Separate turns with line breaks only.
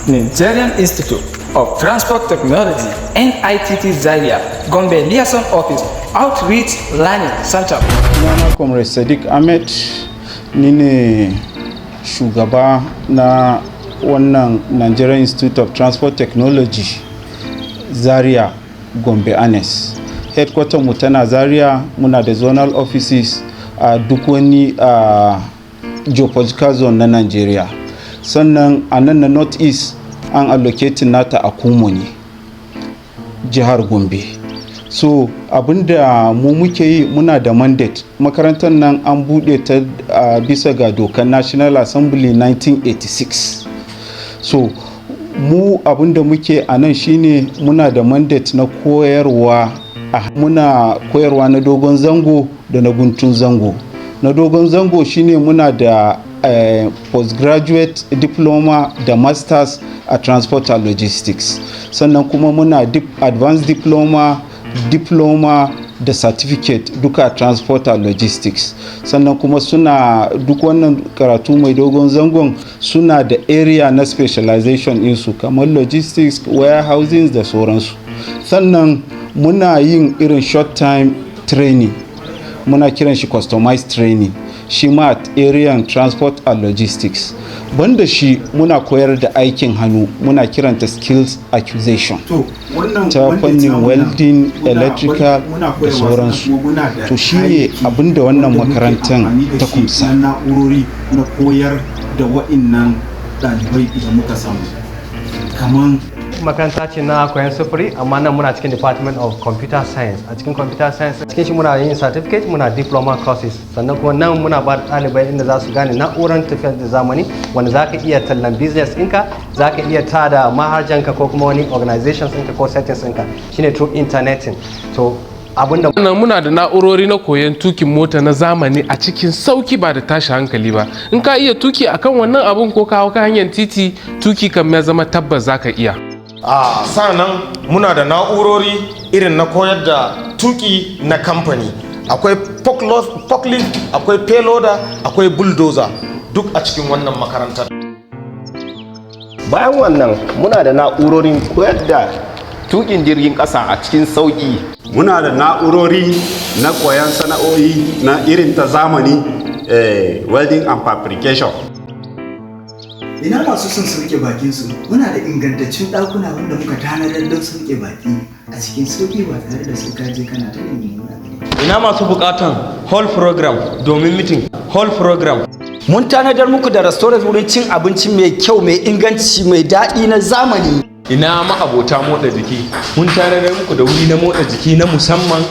Nigerian Institute of Transport Technology, NITT ZARIA, Gombe Liaison Office, Outreach Learning Center.
Sunana Comrade Sadiq Ahmed, ni ne shugaba na wannan Nigerian Institute of Transport Technology ZARIA Gombe Anes. Headquarter mu tana ZARIA, muna da zonal offices a duk wani geopolitical zone na Nigeria. Sannan a nan na North East an allocate nata a Kumo ne, jihar Gombe. So abinda mu muke yi, muna da mandate. Makarantar nan an bude ta bisa ga dokar National Assembly 1986. So mu abinda muke a nan shine muna da mandate na koyarwa. Muna koyarwa na dogon zango da na guntun zango. Na dogon zango shine muna da postgraduate diploma da masters a transport and logistics. Sannan kuma muna advanced diploma da certificate duka transport and logistics. Sannan kuma suna duk wannan karatu mai dogon zangon suna da area na specialization insu kamar logistics, warehousing da sauransu. Sannan muna yin irin short time training, muna kiran shi customized training, shi ma area transport and logistics. Banda shi muna koyar da aikin hannu, muna kiranta skills acquisition ta fannin welding, electrical da sauransu. To shi ne abinda wannan makarantar ta kumsa.
Na'urori na koyar da wa'innan ɗalibai da muka samu kaman
makaranta ce na koyon sufuri, amma nan muna cikin department of computer science. A cikin computer science cikin shi muna yin certificate, muna diploma courses. Sannan kuma nan muna ba da ɗalibai inda za su gane na'urar tafiyar da zamani, wanda za ka iya tallan business ɗinka, za ka iya tada mahajanka ko kuma wani organizations ɗinka ko settings ɗinka, shine through interneting. To abinda
muna da na'urori na koyon tukin mota na zamani a cikin sauki ba da tashi hankali ba. In ka iya tuki akan wannan abun ko ka hau ka hanyar titi, tuki kan ya zama tabbas za ka iya.
Sannan muna da na'urori irin na koyar da tuki na kamfani. Akwai forklift, akwai payloader, akwai bulldozer, duk a cikin wannan makarantar.
Bayan wannan muna da na'urorin koyar da tukin jirgin ƙasa a cikin sauƙi.
Muna da na'urori na koyon sana'o'i na irin ta zamani, welding and fabrication.
Ina masu son sauke bakin su, muna da ingantaccen ɗakuna wanda muka tanadar don sauke baki a cikin sauƙi ba tare da su kaje kana ta neman wani.
Ina masu buƙatan hall program domin meeting, hall program.
Mun tanadar muku da restaurant wurin cin abinci mai kyau, mai inganci, mai daɗi na zamani.
Ina ma'abota motsa jiki, mun tanadar muku da wuri na motsa jiki na musamman.